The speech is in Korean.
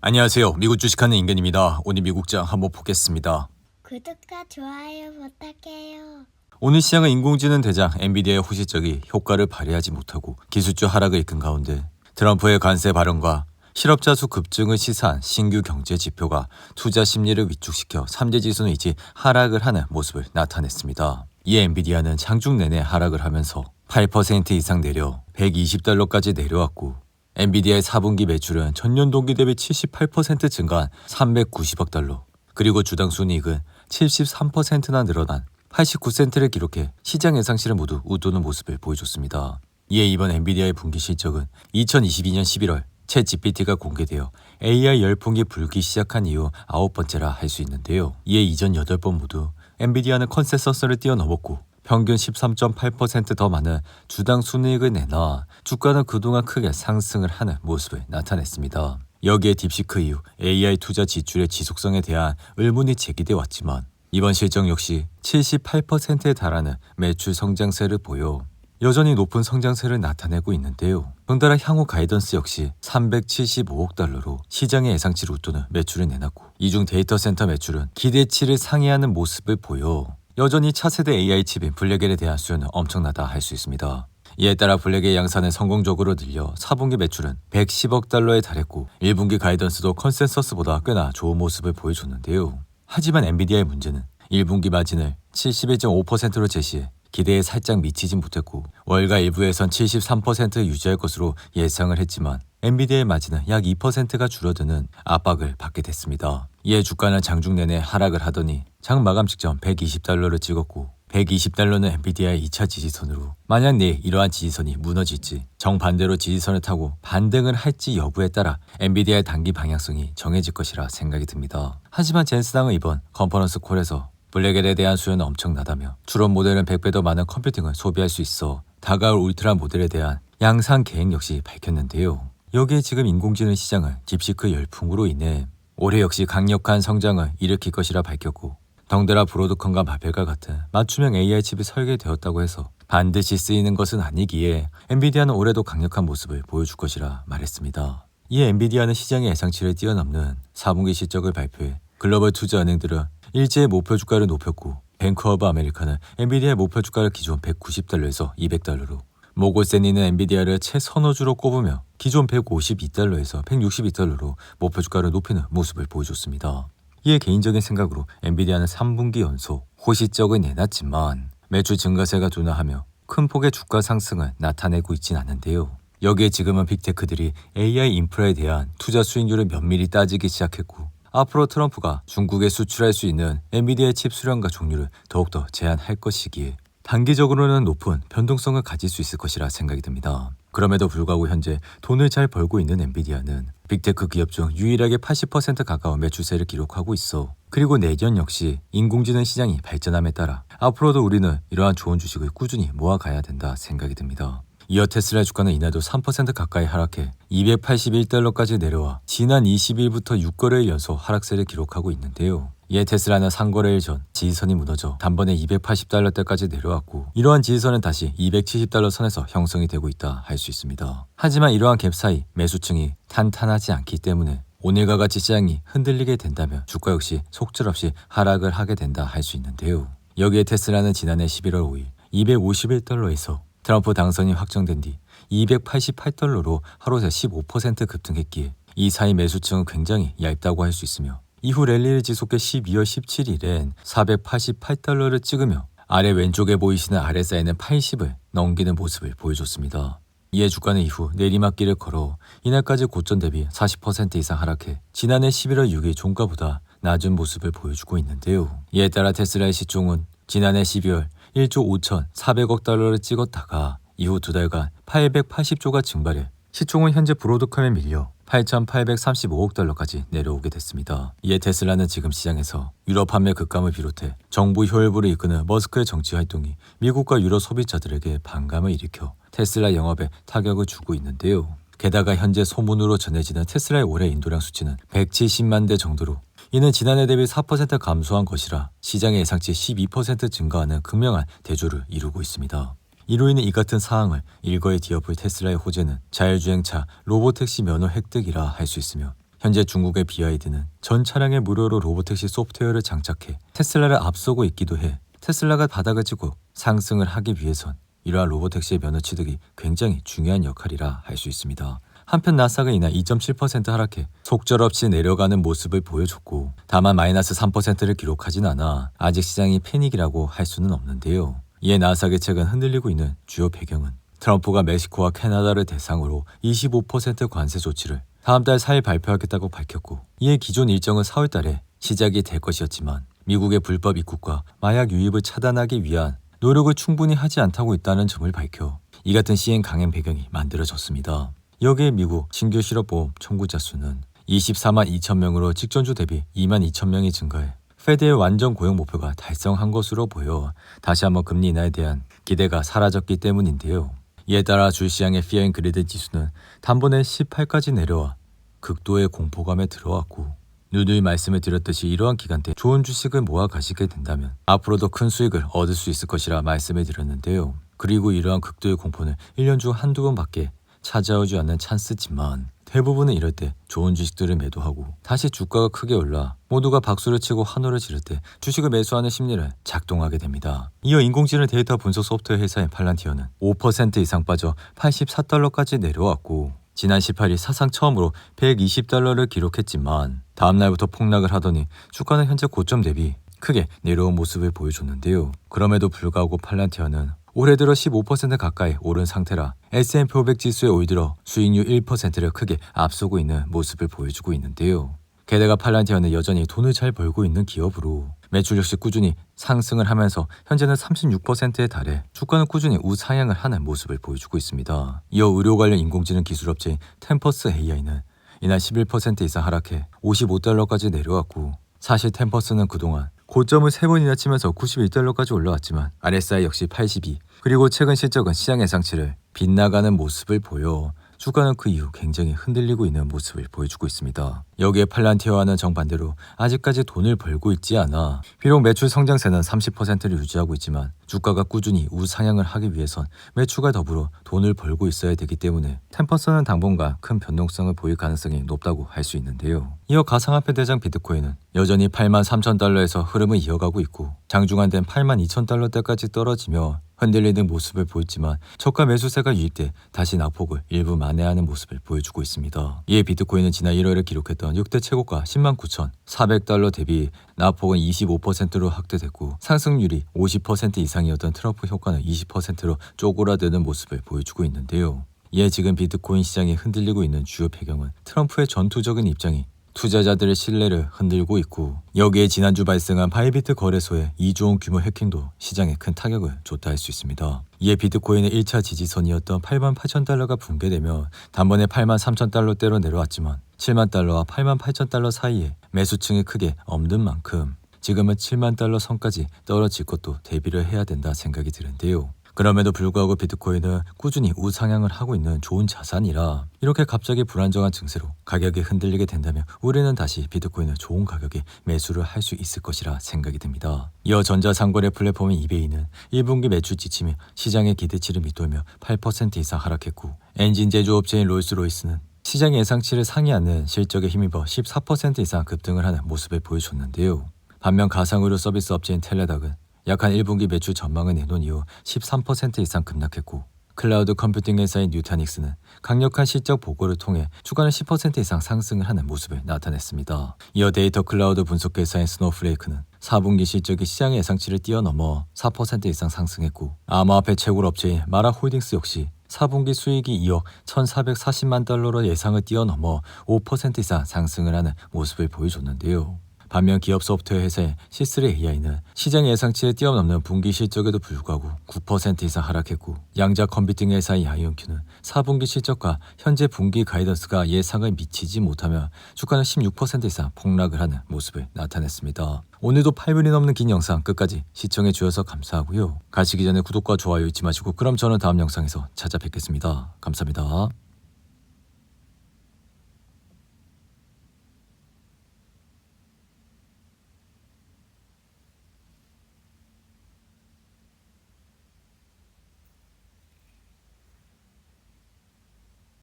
안녕하세요. 미국 주식하는 인근입니다. 오늘 미국장 한번 보겠습니다. 구독과 좋아요 부탁해요. 오늘 시장은 인공지능 대장 엔비디아의 호시적이 효과를 발휘하지 못하고 기술주 하락을 이끈 가운데 트럼프의 관세 발언과 실업자 수 급증을 시사한 신규 경제 지표가 투자 심리를 위축시켜 3대 지수는 이제 하락을 하는 모습을 나타냈습니다. 이에 엔비디아는 장중 내내 하락을 하면서 8% 이상 내려 $120까지 내려왔고 엔비디아의 4분기 매출은 전년 동기 대비 78% 증가한 $390억, 그리고 주당 순이익은 73%나 늘어난 89센트를 기록해 시장 예상치를 모두 웃도는 모습을 보여줬습니다. 이에 이번 엔비디아의 분기 실적은 2022년 11월 챗 GPT가 공개되어 AI 열풍이 불기 시작한 이후 9번째라 할 수 있는데요. 이에 이전 8번 모두 엔비디아는 컨센서스를 뛰어넘었고 평균 13.8% 더 많은 주당 순이익을 내놔 주가는 그동안 크게 상승을 하는 모습을 나타냈습니다. 여기에 딥시크 이후 AI 투자 지출의 지속성에 대한 의문이 제기돼 왔지만 이번 실적 역시 78%에 달하는 매출 성장세를 보여 여전히 높은 성장세를 나타내고 있는데요. 덩달아 향후 가이던스 역시 $375억 시장의 예상치를 웃도는 매출을 내놨고 이중 데이터 센터 매출은 기대치를 상회하는 모습을 보여 여전히 차세대 AI 칩인 블랙엘에 대한 수요는 엄청나다 할 수 있습니다. 이에 따라 블랙엘 양산은 성공적으로 늘려 4분기 매출은 $110억 달했고 1분기 가이던스도 컨센서스보다 꽤나 좋은 모습을 보여줬는데요. 하지만 엔비디아의 문제는 1분기 마진을 71.5%로 제시해 기대에 살짝 미치진 못했고 월가 일부에선 73% 유지할 것으로 예상을 했지만 엔비디아의 마진은 약 2%가 줄어드는 압박을 받게 됐습니다. 이에 주가는 장중 내내 하락을 하더니 장 마감 직전 $120를 찍었고 $120는 엔비디아의 2차 지지선으로 만약 내일 이러한 지지선이 무너질지 정반대로 지지선을 타고 반등을 할지 여부에 따라 엔비디아의 단기 방향성이 정해질 것이라 생각이 듭니다. 하지만 젠슨항은 이번 컨퍼런스 콜에서 블랙엘에 대한 수요는 엄청나다며 추론 모델은 100배 더 많은 컴퓨팅을 소비할 수 있어 다가올 울트라 모델에 대한 양산 계획 역시 밝혔는데요. 여기에 지금 인공지능 시장은 딥시크 열풍으로 인해 올해 역시 강력한 성장을 일으킬 것이라 밝혔고 덩달아 브로드컴과 마벨과 같은 맞춤형 AI 칩이 설계되었다고 해서 반드시 쓰이는 것은 아니기에 엔비디아는 올해도 강력한 모습을 보여줄 것이라 말했습니다. 이에 엔비디아는 시장의 예상치를 뛰어넘는 4분기 실적을 발표해 글로벌 투자 은행들은 일제의 목표 주가를 높였고 뱅크 오브 아메리카는 엔비디아의 목표 주가를 기존 $190에서 $200로 모골세니는 엔비디아를 최선호주로 꼽으며 기존 $152에서 $162로 목표 주가를 높이는 모습을 보여줬습니다. 이에 개인적인 생각으로 엔비디아는 3분기 연속 호시적을 내놨지만 매출 증가세가 둔화하며 큰 폭의 주가 상승을 나타내고 있진 않은데요. 여기에 지금은 빅테크들이 AI 인프라에 대한 투자 수익률을 면밀히 따지기 시작했고 앞으로 트럼프가 중국에 수출할 수 있는 엔비디아의 칩 수량과 종류를 더욱더 제한할 것이기에 단기적으로는 높은 변동성을 가질 수 있을 것이라 생각이 듭니다. 그럼에도 불구하고 현재 돈을 잘 벌고 있는 엔비디아는 빅테크 기업 중 유일하게 80% 가까운 매출세를 기록하고 있어. 그리고 내년 역시 인공지능 시장이 발전함에 따라 앞으로도 우리는 이러한 좋은 주식을 꾸준히 모아가야 된다 생각이 듭니다. 이어 테슬라 주가는 이날도 3% 가까이 하락해 $281까지 내려와 지난 20일부터 6거래일 연속 하락세를 기록하고 있는데요. 이에 테슬라는 상거래일 전 지지선이 무너져 단번에 $280대까지 내려왔고 이러한 지지선은 다시 $270 선에서 형성이 되고 있다 할 수 있습니다. 하지만 이러한 갭 사이 매수층이 탄탄하지 않기 때문에 오늘과 같이 시장이 흔들리게 된다면 주가 역시 속절없이 하락을 하게 된다 할 수 있는데요. 여기에 테슬라는 지난해 11월 5일 $251에서 트럼프 당선이 확정된 뒤 $288로 하루 새 15% 급등했기에 이 사이 매수층은 굉장히 얇다고 할 수 있으며 이후 랠리를 지속해 12월 17일엔 $488를 찍으며 아래 왼쪽에 보이시는 RSI는 80을 넘기는 모습을 보여줬습니다. 이에 주가는 이후 내리막길을 걸어 이날까지 고점 대비 40% 이상 하락해 지난해 11월 6일 종가보다 낮은 모습을 보여주고 있는데요. 이에 따라 테슬라의 시총은 지난해 12월 1조 5,400억 찍었다가 이후 두 달간 880조가 증발해 시총은 현재 브로드컴에 밀려 8,835억 내려오게 됐습니다. 이에 테슬라는 지금 시장에서 유럽 판매 급감을 비롯해 정부 효율부를 이끄는 머스크의 정치 활동이 미국과 유럽 소비자들에게 반감을 일으켜 테슬라 영업에 타격을 주고 있는데요. 게다가 현재 소문으로 전해지는 테슬라의 올해 인도량 수치는 170만 대 정도로 이는 지난해 대비 4% 감소한 것이라 시장의 예상치 12% 증가하는 극명한 대조를 이루고 있습니다. 이로 인해 이 같은 사항을 일거에 뒤엎을 테슬라의 호재는 자율주행차, 로보택시 면허 획득이라 할 수 있으며 현재 중국의 BYD는 전 차량에 무료로 로보택시 소프트웨어를 장착해 테슬라를 앞서고 있기도 해 테슬라가 바닥을 찍고 상승을 하기 위해선 이러한 로보택시의 면허 취득이 굉장히 중요한 역할이라 할 수 있습니다. 한편 나스닥은 이날 2.7% 하락해 속절없이 내려가는 모습을 보여줬고 다만 마이너스 3%를 기록하진 않아 아직 시장이 패닉이라고 할 수는 없는데요. 이에 나스닥의 최근 흔들리고 있는 주요 배경은 트럼프가 멕시코와 캐나다를 대상으로 25% 관세 조치를 다음 달 4일 발표하겠다고 밝혔고 이에 기존 일정은 4월 달에 시작이 될 것이었지만 미국의 불법 입국과 마약 유입을 차단하기 위한 노력을 충분히 하지 않다고 있다는 점을 밝혀 이 같은 시행 강행 배경이 만들어졌습니다. 여기에 미국 신규 실업보험 청구자 수는 24만 2천 명으로 직전주 대비 2만 2천 명이 증가해 페드의 완전 고용 목표가 달성한 것으로 보여 다시 한번 금리 인하에 대한 기대가 사라졌기 때문인데요. 이에 따라 주시장의 피어 앤 그리드 지수는 단번에 18까지 내려와 극도의 공포감에 들어왔고 누누이 말씀을 드렸듯이 이러한 기간대 좋은 주식을 모아 가시게 된다면 앞으로도 큰 수익을 얻을 수 있을 것이라 말씀을 드렸는데요. 그리고 이러한 극도의 공포는 1년 중 한두 번밖에 찾아오지 않는 찬스지만 대부분은 이럴 때 좋은 주식들을 매도하고 다시 주가가 크게 올라 모두가 박수를 치고 환호를 지를 때 주식을 매수하는 심리를 작동하게 됩니다. 이어 인공지능 데이터 분석 소프트웨어 회사인 팔란티어는 5% 이상 빠져 84달러까지 내려왔고 지난 18일 사상 처음으로 120달러를 기록했지만 다음 날부터 폭락을 하더니 주가는 현재 고점 대비 크게 내려온 모습을 보여줬는데요. 그럼에도 불구하고 팔란티어는 올해 들어 15% 가까이 오른 상태라 S&P 500 지수에 올 들어 수익률 1%를 크게 앞서고 있는 모습을 보여주고 있는데요. 게다가 팔란티어는 여전히 돈을 잘 벌고 있는 기업으로 매출 역시 꾸준히 상승을 하면서 현재는 36%에 달해 주가는 꾸준히 우상향을 하는 모습을 보여주고 있습니다. 이어 의료 관련 인공지능 기술업체인 템퍼스 AI는 이날 11% 이상 하락해 55달러까지 내려왔고 사실 템퍼스는 그동안 고점을 3번이나 치면서 91달러까지 올라왔지만 RSI 역시 82 그리고 최근 실적은 시장 예상치를 빗나가는 모습을 보여 주가는 그 이후 굉장히 흔들리고 있는 모습을 보여주고 있습니다. 여기에 팔란티어와는 정반대로 아직까지 돈을 벌고 있지 않아 비록 매출 성장세는 30%를 유지하고 있지만 주가가 꾸준히 우상향을 하기 위해선 매출과 더불어 돈을 벌고 있어야 되기 때문에 템퍼스는 당분간 큰 변동성을 보일 가능성이 높다고 할 수 있는데요. 이어 가상화폐 대장 비트코인은 여전히 83,000달러에서 흐름을 이어가고 있고 장중한 된 82,000달러대까지 떨어지며 흔들리는 모습을 보였지만 저가 매수세가 유입돼 다시 낙폭을 일부 만회하는 모습을 보여주고 있습니다. 이에 비트코인은 지난 1월에 기록했던 6대 최고가 109,400달러 대비 낙폭은 25%로 확대됐고 상승률이 50% 이상이었던 트럼프 효과는 20%로 쪼그라드는 모습을 보여주고 있는데요. 이에 지금 비트코인 시장이 흔들리고 있는 주요 배경은 트럼프의 전투적인 입장이 투자자들의 신뢰를 흔들고 있고 여기에 지난주 발생한 바이비트 거래소의 2조 원 규모 해킹도 시장에 큰 타격을 줬다 할 수 있습니다. 이에 비트코인의 1차 지지선이었던 88,000달러가 붕괴되며 단번에 83,000달러대로 내려왔지만 7만 달러와 88,000달러 사이에 매수층이 크게 없는 만큼 지금은 7만 달러 선까지 떨어질 것도 대비를 해야 된다 생각이 드는데요. 그럼에도 불구하고 비트코인은 꾸준히 우상향을 하고 있는 좋은 자산이라 이렇게 갑자기 불안정한 증세로 가격이 흔들리게 된다면 우리는 다시 비트코인을 좋은 가격에 매수를 할 수 있을 것이라 생각이 듭니다. 이어 전자상거래 플랫폼인 이베이는 1분기 매출 지치며 시장의 기대치를 밑돌며 8% 이상 하락했고 엔진 제조업체인 롤스로이스는 시장 예상치를 상회하는 실적에 힘입어 14% 이상 급등을 하는 모습을 보여줬는데요. 반면 가상의료 서비스 업체인 텔레닥은 약한 1분기 매출 전망을 내놓은 이후 13% 이상 급락했고 클라우드 컴퓨팅 회사인 뉴타닉스는 강력한 실적 보고를 통해 주가는 10% 이상 상승을 하는 모습을 나타냈습니다. 이어 데이터 클라우드 분석 회사인 스노우플레이크는 4분기 실적이 시장 예상치를 뛰어넘어 4% 이상 상승했고 암호화폐 채굴 업체인 마라홀딩스 역시 4분기 수익이 2억 1,440만 달러로 예상을 뛰어넘어 5% 이상 상승을 하는 모습을 보여줬는데요. 반면 기업 소프트웨어 회사인 C3 AI는 시장 예상치에 뛰어넘는 분기 실적에도 불구하고 9% 이상 하락했고 양자 컴퓨팅 회사인 아이온큐는 4분기 실적과 현재 분기 가이던스가 예상을 미치지 못하며 주가는 16% 이상 폭락을 하는 모습을 나타냈습니다. 오늘도 8분이 넘는 긴 영상 끝까지 시청해 주셔서 감사하고요. 가시기 전에 구독과 좋아요 잊지 마시고 그럼 저는 다음 영상에서 찾아뵙겠습니다. 감사합니다.